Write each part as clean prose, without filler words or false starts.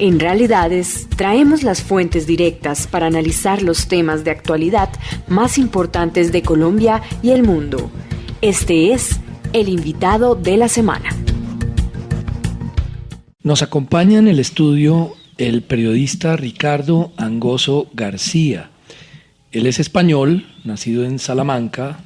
En Realidades, traemos las fuentes directas para analizar los temas de actualidad más importantes de Colombia y el mundo. Este es el invitado de la semana. Nos acompaña en el estudio el periodista Ricardo Angoso García. Él es español, nacido en Salamanca,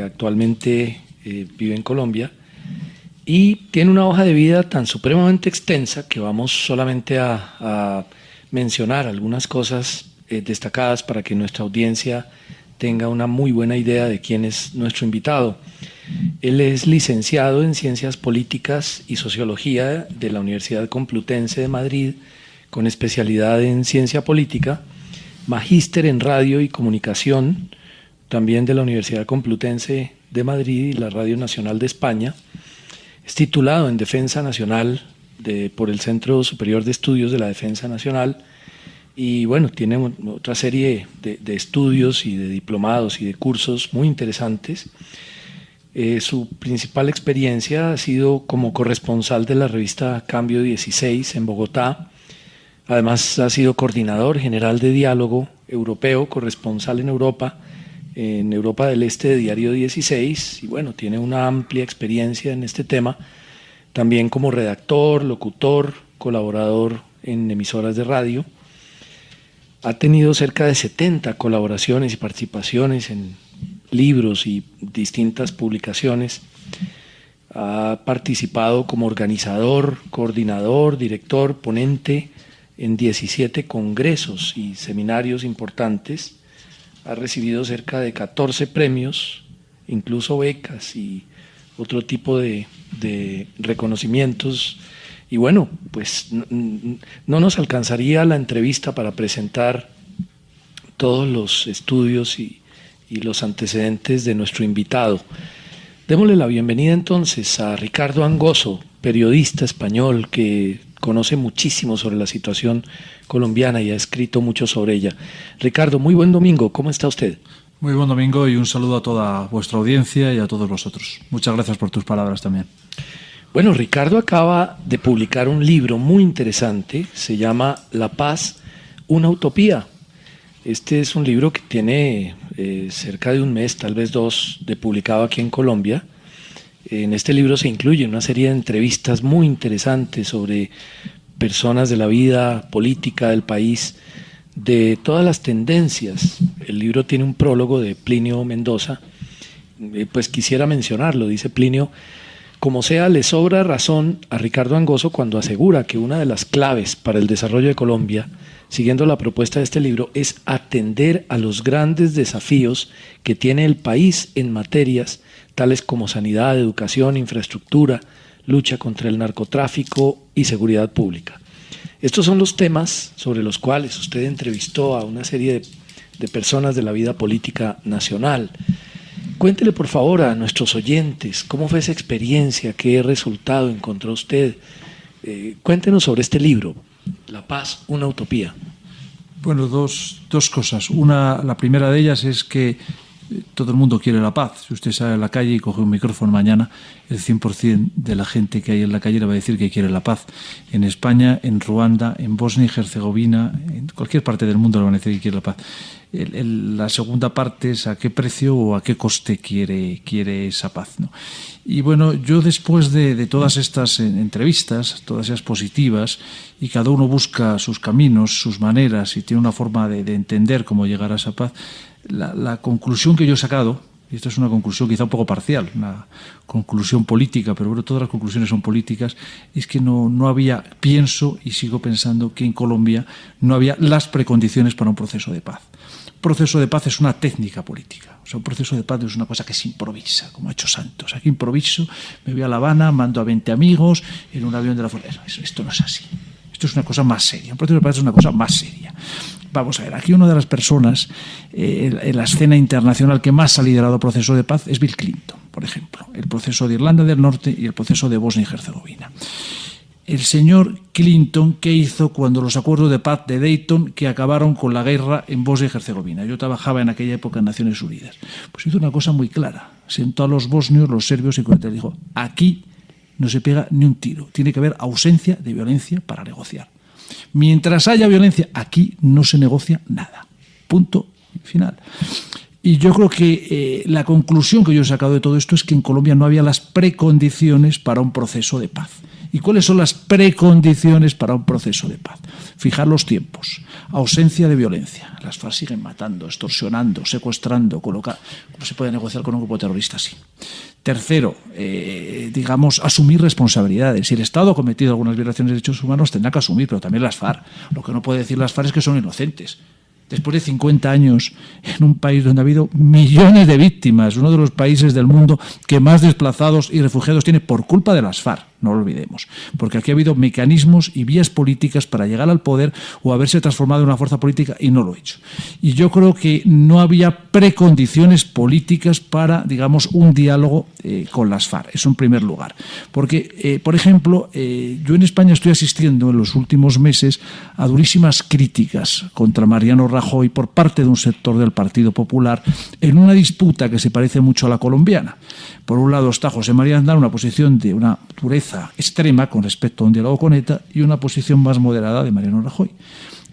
actualmente vive en Colombia y tiene una hoja de vida tan supremamente extensa que vamos solamente a mencionar algunas cosas destacadas para que nuestra audiencia tenga una muy buena idea de quién es nuestro invitado. Él es licenciado en Ciencias Políticas y Sociología de la Universidad Complutense de Madrid, con especialidad en Ciencia Política, magíster en Radio y Comunicación, también de la Universidad Complutense de Madrid y la Radio Nacional de España. Es titulado en Defensa Nacional por el Centro Superior de Estudios de la Defensa Nacional y bueno, tiene otra serie de estudios y de diplomados y de cursos muy interesantes. Su principal experiencia ha sido como corresponsal de la revista Cambio 16 en Bogotá. Además ha sido coordinador general de diálogo europeo, corresponsal en Europa del Este de Diario 16 y bueno, tiene una amplia experiencia en este tema, también como redactor, locutor, colaborador en emisoras de radio. Ha tenido cerca de 70 colaboraciones y participaciones en libros y distintas publicaciones. Ha participado como organizador, coordinador, director, ponente en 17 congresos y seminarios importantes. Ha recibido cerca de 14 premios, incluso becas y otro tipo de reconocimientos. Y bueno, pues no nos alcanzaría la entrevista para presentar todos los estudios y los antecedentes de nuestro invitado. Démosle la bienvenida entonces a Ricardo Angoso, periodista español que conoce muchísimo sobre la situación colombiana y ha escrito mucho sobre ella. Ricardo, muy buen domingo, ¿cómo está usted? Muy buen domingo y un saludo a toda vuestra audiencia y a todos vosotros. Muchas gracias por tus palabras también. Bueno, Ricardo acaba de publicar un libro muy interesante, se llama La Paz, una utopía. Este es un libro que tiene cerca de un mes, tal vez dos, de publicado aquí en Colombia. En este libro se incluye una serie de entrevistas muy interesantes sobre personas de la vida política del país, de todas las tendencias. El libro tiene un prólogo de Plinio Mendoza, pues quisiera mencionarlo, dice Plinio: como sea, le sobra razón a Ricardo Angoso cuando asegura que una de las claves para el desarrollo de Colombia, siguiendo la propuesta de este libro, es atender a los grandes desafíos que tiene el país en materias tales como sanidad, educación, infraestructura, lucha contra el narcotráfico y seguridad pública. Estos son los temas sobre los cuales usted entrevistó a una serie de personas de la vida política nacional. Cuéntele por favor a nuestros oyentes cómo fue esa experiencia, qué resultado encontró usted. Cuéntenos sobre este libro, La Paz, una utopía. Bueno, dos cosas. La primera de ellas es que todo el mundo quiere la paz. Si usted sale a la calle y coge un micrófono mañana, el 100% de la gente que hay en la calle le va a decir que quiere la paz. En España, en Ruanda, en Bosnia y Herzegovina, en cualquier parte del mundo le van a decir que quiere la paz. La segunda parte es a qué precio o a qué coste quiere esa paz, ¿no? Y bueno, yo después de todas estas entrevistas, todas ellas positivas, y cada uno busca sus caminos, sus maneras y tiene una forma de entender cómo llegar a esa paz, la conclusión que yo he sacado, y esta es una conclusión quizá un poco parcial, una conclusión política, pero bueno, todas las conclusiones son políticas, es que no había, pienso y sigo pensando que en Colombia no había las precondiciones para un proceso de paz. Un proceso de paz es una técnica política. O sea, un proceso de paz no es una cosa que se improvisa, como ha hecho Santos. Aquí improviso, me voy a La Habana, mando a 20 amigos en un avión de la Fuerza. Esto no es así. Esto es una cosa más seria. Un proceso de paz es una cosa más seria. Vamos a ver, aquí una de las personas en la escena internacional que más ha liderado el proceso de paz es Bill Clinton, por ejemplo. El proceso de Irlanda del Norte y el proceso de Bosnia y Herzegovina. El señor Clinton, ¿qué hizo cuando los acuerdos de paz de Dayton que acabaron con la guerra en Bosnia y Herzegovina? Yo trabajaba en aquella época en Naciones Unidas. Pues hizo una cosa muy clara. Sentó a los bosnios, los serbios y croatas. Dijo, aquí no se pega ni un tiro. Tiene que haber ausencia de violencia para negociar. Mientras haya violencia, aquí no se negocia nada. Punto final. Y yo creo que la conclusión que yo he sacado de todo esto es que en Colombia no había las precondiciones para un proceso de paz. ¿Y cuáles son las precondiciones para un proceso de paz? Fijar los tiempos, ausencia de violencia. Las FARC siguen matando, extorsionando, secuestrando, colocando. ¿Cómo se puede negociar con un grupo terrorista así? Tercero, asumir responsabilidades. Si el Estado ha cometido algunas violaciones de derechos humanos, tendrá que asumir, pero también las FARC. Lo que no puede decir las FARC es que son inocentes. Después de 50 años en un país donde ha habido millones de víctimas, uno de los países del mundo que más desplazados y refugiados tiene por culpa de las FARC, no lo olvidemos, porque aquí ha habido mecanismos y vías políticas para llegar al poder o haberse transformado en una fuerza política y no lo ha hecho. Y yo creo que no había precondiciones políticas para, un diálogo con las FARC, eso en primer lugar. Porque, por ejemplo, yo en España estoy asistiendo en los últimos meses a durísimas críticas contra Mariano Rajoy por parte de un sector del Partido Popular en una disputa que se parece mucho a la colombiana. Por un lado está José María Aznar, una posición de una dureza extrema con respecto a un diálogo con ETA, y una posición más moderada de Mariano Rajoy.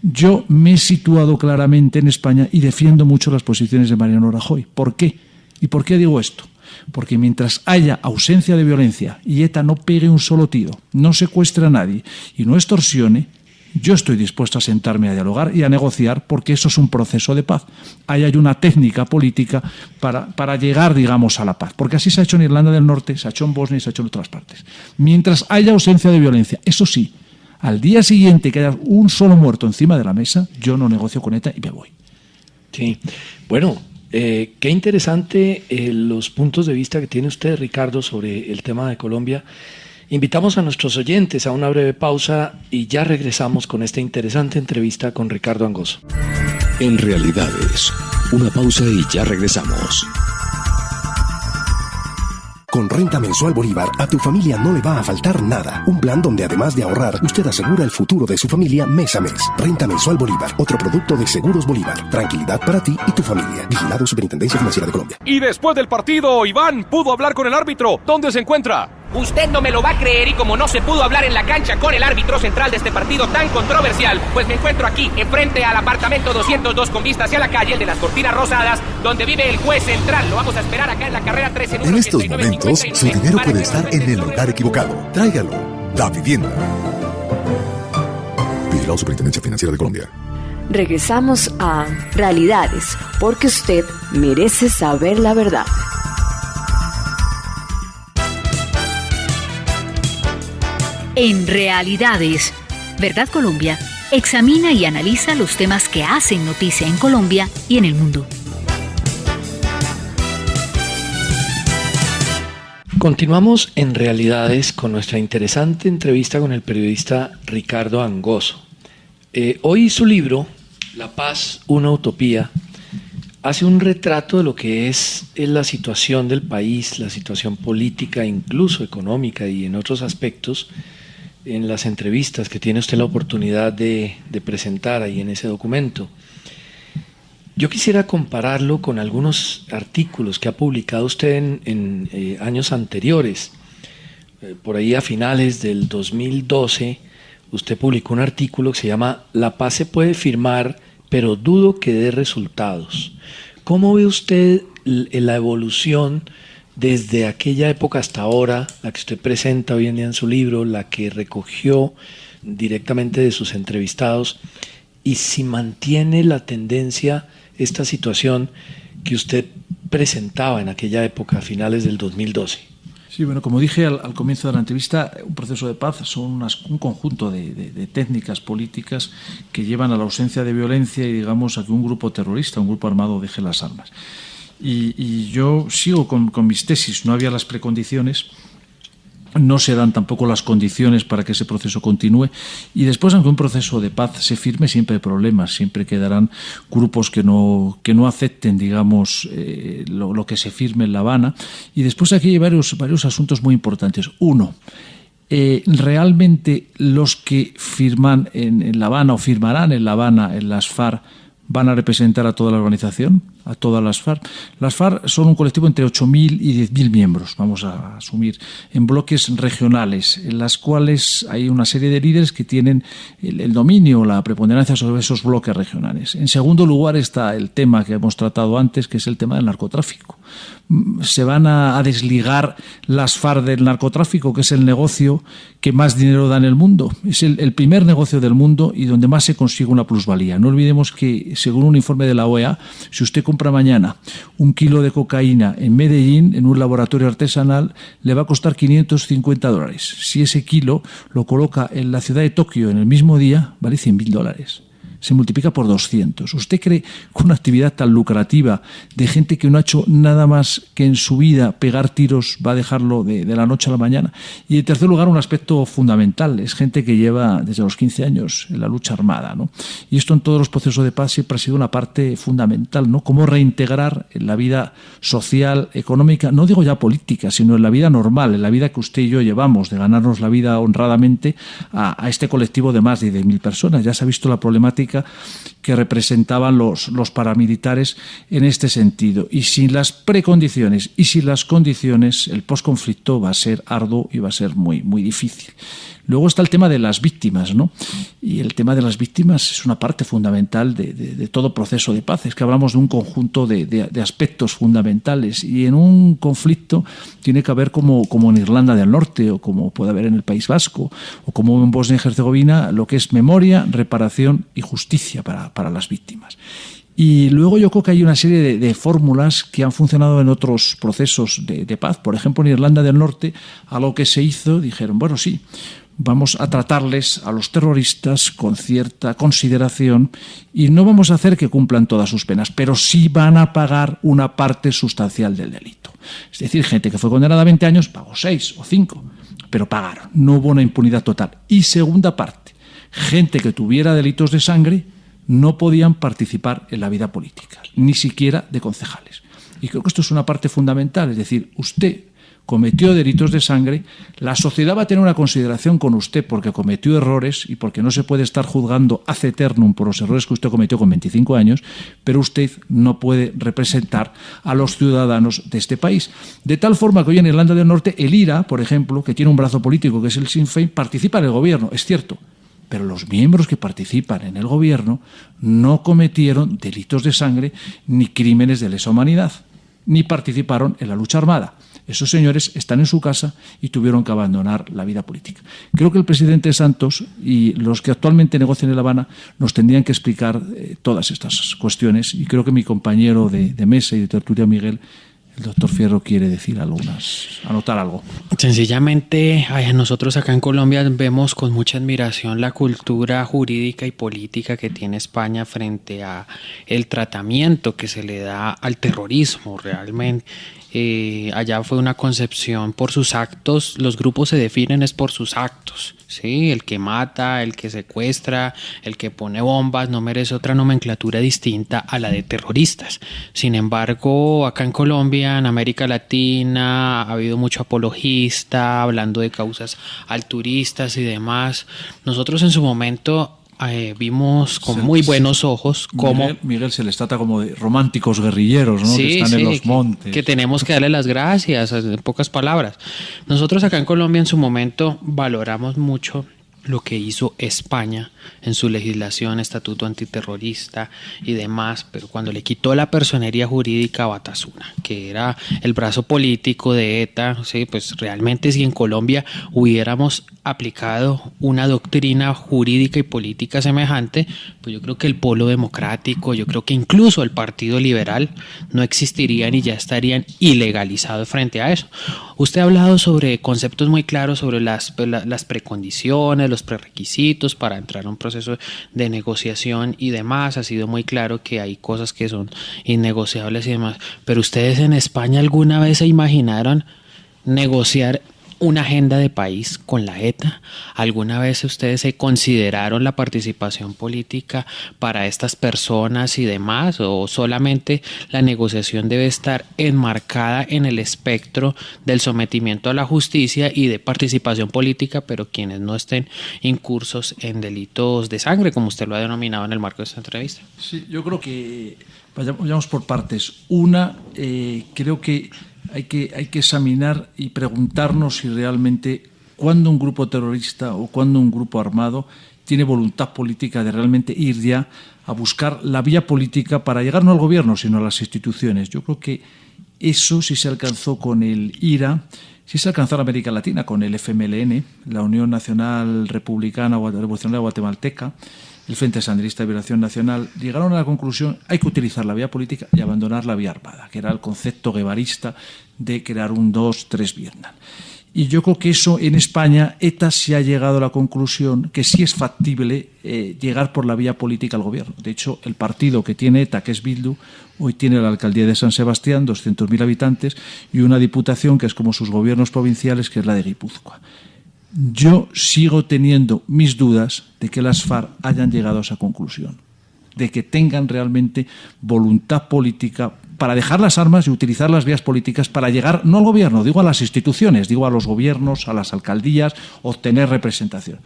Yo me he situado claramente en España y defiendo mucho las posiciones de Mariano Rajoy. ¿Por qué? ¿Y por qué digo esto? Porque mientras haya ausencia de violencia y ETA no pegue un solo tiro, no secuestre a nadie y no extorsione, yo estoy dispuesto a sentarme a dialogar y a negociar, porque eso es un proceso de paz. Ahí hay una técnica política para llegar, a la paz. Porque así se ha hecho en Irlanda del Norte, se ha hecho en Bosnia y se ha hecho en otras partes. Mientras haya ausencia de violencia, eso sí, al día siguiente que haya un solo muerto encima de la mesa, yo no negocio con ETA y me voy. Sí, bueno, qué interesante los puntos de vista que tiene usted, Ricardo, sobre el tema de Colombia. Invitamos a nuestros oyentes a una breve pausa y ya regresamos con esta interesante entrevista con Ricardo Angoso. En Realidades, una pausa y ya regresamos. Con Renta Mensual Bolívar, a tu familia no le va a faltar nada. Un plan donde además de ahorrar, usted asegura el futuro de su familia mes a mes. Renta Mensual Bolívar, otro producto de Seguros Bolívar. Tranquilidad para ti y tu familia. Vigilado Superintendencia Financiera de Colombia. Y después del partido, Iván pudo hablar con el árbitro. ¿Dónde se encuentra? Usted no me lo va a creer, y como no se pudo hablar en la cancha con el árbitro central de este partido tan controversial, pues me encuentro aquí, enfrente al apartamento 202 con vista hacia la calle, el de las cortinas rosadas, donde vive el juez central. Lo vamos a esperar acá en la carrera 13. En estos momentos, su dinero puede estar en el lugar equivocado. Tráigalo. Da Vivienda. Vigilado Superintendencia Financiera de Colombia. Regresamos a Realidades, porque usted merece saber la verdad. En Realidades, Verdad Colombia examina y analiza los temas que hacen noticia en Colombia y en el mundo. Continuamos en Realidades con nuestra interesante entrevista con el periodista Ricardo Angoso. Hoy su libro, La Paz, una utopía, hace un retrato de lo que es la situación del país, la situación política, incluso económica y en otros aspectos, en las entrevistas que tiene usted la oportunidad de presentar ahí en ese documento. Yo quisiera compararlo con algunos artículos que ha publicado usted en años anteriores. Por ahí a finales del 2012, usted publicó un artículo que se llama La paz se puede firmar, pero dudo que dé resultados. ¿Cómo ve usted la evolución desde aquella época hasta ahora, la que usted presenta hoy en día en su libro, la que recogió directamente de sus entrevistados, y si mantiene la tendencia, esta situación que usted presentaba en aquella época, a finales del 2012? Sí, bueno, como dije al comienzo de la entrevista, un proceso de paz son un conjunto de técnicas políticas que llevan a la ausencia de violencia y, a que un grupo terrorista, un grupo armado, deje las armas. Y yo sigo con mis tesis. No había las precondiciones, no se dan tampoco las condiciones para que ese proceso continúe, y después, aunque un proceso de paz se firme, siempre hay problemas, siempre quedarán grupos que no acepten, lo que se firme en La Habana. Y después aquí hay varios asuntos muy importantes. Uno, realmente los que firman en La Habana o firmarán en La Habana, en las FARC, van a representar a toda la organización, a todas las FARC. Las FARC son un colectivo entre 8.000 y 10.000 miembros, vamos a asumir, en bloques regionales, en las cuales hay una serie de líderes que tienen el dominio, la preponderancia sobre esos bloques regionales. En segundo lugar está el tema que hemos tratado antes, que es el tema del narcotráfico. Se van a desligar las FARC del narcotráfico, que es el negocio que más dinero da en el mundo. Es el primer negocio del mundo y donde más se consigue una plusvalía. No olvidemos que, según un informe de la OEA, si usted compra mañana 1 kilo de cocaína en Medellín, en un laboratorio artesanal, le va a costar $550. Si ese kilo lo coloca en la ciudad de Tokio en el mismo día, vale $100.000. Se multiplica por 200. ¿Usted cree que una actividad tan lucrativa de gente que no ha hecho nada más que en su vida pegar tiros va a dejarlo de la noche a la mañana? Y en tercer lugar, un aspecto fundamental, es gente que lleva desde los 15 años en la lucha armada, ¿no? Y esto en todos los procesos de paz siempre ha sido una parte fundamental, ¿no? Cómo reintegrar en la vida social, económica, no digo ya política, sino en la vida normal, en la vida que usted y yo llevamos, de ganarnos la vida honradamente a este colectivo de más de 10.000 personas. Ya se ha visto la problemática que representaban los paramilitares en este sentido. Y sin las precondiciones y sin las condiciones, el posconflicto va a ser arduo y va a ser muy, muy difícil. Luego está el tema de las víctimas, ¿no? Y el tema de las víctimas es una parte fundamental de todo proceso de paz. Es que hablamos de un conjunto de aspectos fundamentales, y en un conflicto tiene que haber, como en Irlanda del Norte, o como puede haber en el País Vasco, o como en Bosnia y Herzegovina, lo que es memoria, reparación y justicia para las víctimas. Y luego yo creo que hay una serie de fórmulas que han funcionado en otros procesos de paz. Por ejemplo, en Irlanda del Norte, algo que se hizo, dijeron, bueno, sí, vamos a tratarles a los terroristas con cierta consideración y no vamos a hacer que cumplan todas sus penas, pero sí van a pagar una parte sustancial del delito. Es decir, gente que fue condenada a 20 años pagó 6 o 5, pero pagaron. No hubo una impunidad total. Y segunda parte, gente que tuviera delitos de sangre no podían participar en la vida política, ni siquiera de concejales. Y creo que esto es una parte fundamental, es decir, usted cometió delitos de sangre, la sociedad va a tener una consideración con usted porque cometió errores y porque no se puede estar juzgando ad eternum por los errores que usted cometió con 25 años, pero usted no puede representar a los ciudadanos de este país. De tal forma que hoy en Irlanda del Norte el IRA, por ejemplo, que tiene un brazo político que es el Sinn Féin, participa en el gobierno, es cierto, pero los miembros que participan en el gobierno no cometieron delitos de sangre ni crímenes de lesa humanidad, ni participaron en la lucha armada. Esos señores están en su casa y tuvieron que abandonar la vida política. Creo que el presidente Santos y los que actualmente negocian en La Habana nos tendrían que explicar todas estas cuestiones, y creo que mi compañero de mesa y de tertulia, Miguel, el doctor Fierro, quiere decir anotar algo. Sencillamente, nosotros acá en Colombia vemos con mucha admiración la cultura jurídica y política que tiene España frente a el tratamiento que se le da al terrorismo. Realmente allá fue una concepción por sus actos. Los grupos se definen es por sus actos, ¿sí? El que mata, el que secuestra, el que pone bombas no merece otra nomenclatura distinta a la de terroristas. Sin embargo, acá en Colombia, en América Latina, ha habido mucho apologista hablando de causas alturistas y demás. Nosotros en su momento vimos con muy buenos ojos cómo Miguel se les trata como de románticos guerrilleros, ¿no? Sí, que están en los montes. Que tenemos que darle las gracias, en pocas palabras. Nosotros acá en Colombia en su momento valoramos mucho lo que hizo España en su legislación, estatuto antiterrorista y demás, pero cuando le quitó la personería jurídica a Batasuna, que era el brazo político de ETA, ¿sí? Pues realmente si en Colombia hubiéramos aplicado una doctrina jurídica y política semejante, pues yo creo que el polo democrático, yo creo que incluso el Partido Liberal no existirían y ya estarían ilegalizados frente a eso. Usted ha hablado sobre conceptos muy claros sobre las precondiciones, los prerequisitos para entrar a un proceso de negociación y demás. Ha sido muy claro que hay cosas que son innegociables y demás. Pero ustedes en España ¿alguna vez se imaginaron negociar una agenda de país con la ETA? ¿Alguna vez ustedes se consideraron la participación política para estas personas y demás? ¿O solamente la negociación debe estar enmarcada en el espectro del sometimiento a la justicia y de participación política, pero quienes no estén incursos en delitos de sangre, como usted lo ha denominado en el marco de esta entrevista? Sí, yo creo que vayamos por partes. Una, creo que hay que examinar y preguntarnos si realmente cuando un grupo terrorista o cuando un grupo armado tiene voluntad política de realmente ir ya a buscar la vía política para llegar no al gobierno, sino a las instituciones. Yo creo que eso sí se alcanzó con el IRA, sí se alcanzó en América Latina con el FMLN, la Unión Nacional Republicana Revolucionaria Guatemalteca, el Frente Sandinista de Liberación Nacional. Llegaron a la conclusión: hay que utilizar la vía política y abandonar la vía armada, que era el concepto guevarista de crear un 2-3 Vietnam. Y yo creo que eso en España, ETA sí ha llegado a la conclusión que sí es factible llegar por la vía política al gobierno. De hecho, el partido que tiene ETA, que es Bildu, hoy tiene la alcaldía de San Sebastián, 200.000 habitantes, y una diputación que es como sus gobiernos provinciales, que es la de Guipúzcoa. Yo sigo teniendo mis dudas de que las FARC hayan llegado a esa conclusión, de que tengan realmente voluntad política para dejar las armas y utilizar las vías políticas para llegar, no al gobierno, digo a las instituciones, digo a los gobiernos, a las alcaldías, obtener representación.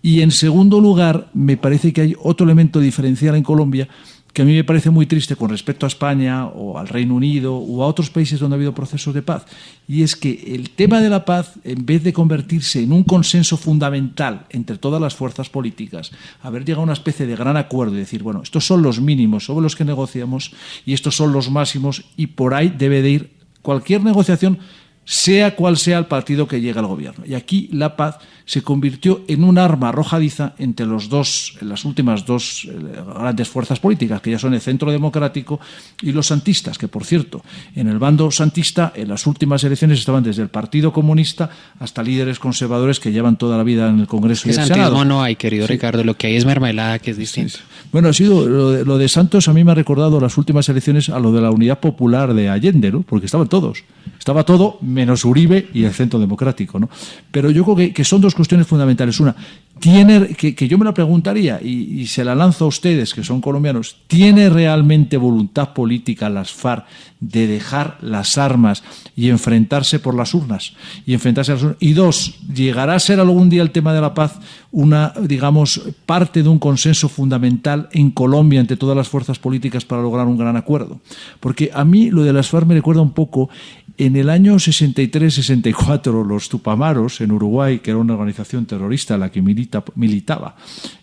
Y en segundo lugar, me parece que hay otro elemento diferencial en Colombia que a mí me parece muy triste con respecto a España o al Reino Unido o a otros países donde ha habido procesos de paz, y es que el tema de la paz, en vez de convertirse en un consenso fundamental entre todas las fuerzas políticas, haber llegado a una especie de gran acuerdo y decir, bueno, estos son los mínimos sobre los que negociamos y estos son los máximos, y por ahí debe de ir cualquier negociación, sea cual sea el partido que llegue al gobierno. Y aquí la paz se convirtió en un arma arrojadiza entre las últimas dos grandes fuerzas políticas, que ya son el Centro Democrático y los santistas, que, por cierto, en el bando santista, en las últimas elecciones estaban desde el Partido Comunista hasta líderes conservadores que llevan toda la vida en el Congreso y el Senado. Santismo no hay, querido Ricardo, lo que hay es mermelada, que es distinto. Sí. Bueno, ha sido lo de Santos, a mí me ha recordado las últimas elecciones a lo de la Unidad Popular de Allende, ¿no? Porque estaban todos. Estaba todo menos Uribe y el Centro Democrático, ¿no? Pero yo creo que son dos cuestiones fundamentales. Una, que yo me la preguntaría y se la lanzo a ustedes, que son colombianos: ¿tiene realmente voluntad política las FARC de dejar las armas y enfrentarse por las urnas? Y dos, ¿llegará a ser algún día el tema de la paz una, digamos, parte de un consenso fundamental en Colombia entre todas las fuerzas políticas para lograr un gran acuerdo? Porque a mí lo de las FARC me recuerda un poco en el año 63-64, los Tupamaros en Uruguay, que era una organización terrorista a la que militaba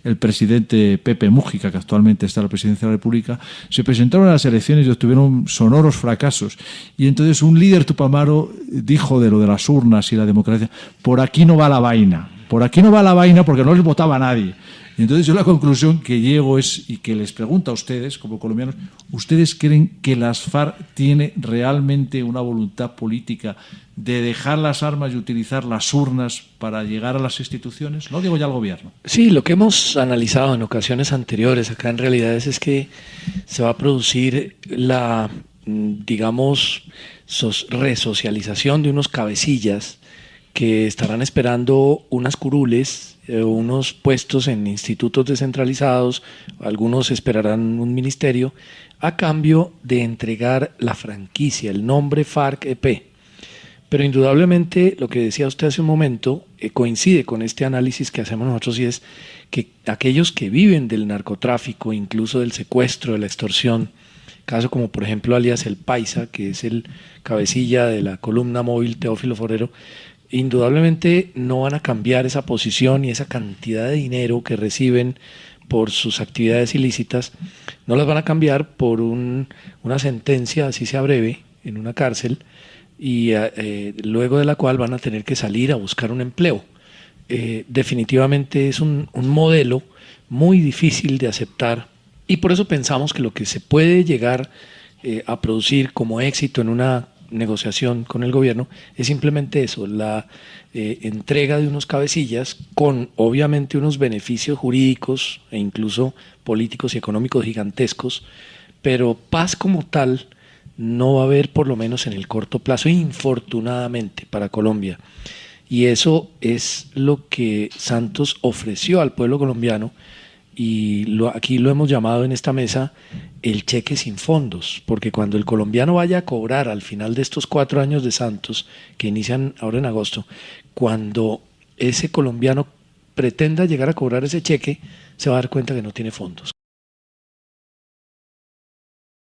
el presidente Pepe Mújica, que actualmente está en la presidencia de la República, se presentaron a las elecciones y obtuvieron sonoros fracasos. Y entonces un líder tupamaro dijo de lo de las urnas y la democracia: por aquí no va la vaina. Por aquí no va la vaina, porque no les votaba a nadie. Y entonces yo la conclusión que llego es, y que les pregunto a ustedes como colombianos: ¿ustedes creen que las FARC tiene realmente una voluntad política de dejar las armas y utilizar las urnas para llegar a las instituciones? No digo ya al gobierno. Sí, lo que hemos analizado en ocasiones anteriores acá en realidad es que se va a producir la, digamos, resocialización de unos cabecillas que estarán esperando unas curules, unos puestos en institutos descentralizados, algunos esperarán un ministerio, a cambio de entregar la franquicia, el nombre FARC-EP. Pero indudablemente lo que decía usted hace un momento coincide con este análisis que hacemos nosotros, y es que aquellos que viven del narcotráfico, incluso del secuestro, de la extorsión, caso como por ejemplo alias El Paisa, que es el cabecilla de la columna móvil Teófilo Forero, indudablemente no van a cambiar esa posición y esa cantidad de dinero que reciben por sus actividades ilícitas, no las van a cambiar por una sentencia, así sea breve, en una cárcel, y luego de la cual van a tener que salir a buscar un empleo. Definitivamente es un modelo muy difícil de aceptar, y por eso pensamos que lo que se puede llegar a producir como éxito en una negociación con el gobierno es simplemente eso, la entrega de unos cabecillas con obviamente unos beneficios jurídicos e incluso políticos y económicos gigantescos, pero paz como tal no va a haber, por lo menos en el corto plazo, infortunadamente para Colombia. Y eso es lo que Santos ofreció al pueblo colombiano, y aquí lo hemos llamado en esta mesa el cheque sin fondos, porque cuando el colombiano vaya a cobrar al final de estos 4 años de Santos, que inician ahora en agosto, cuando ese colombiano pretenda llegar a cobrar ese cheque, se va a dar cuenta que no tiene fondos.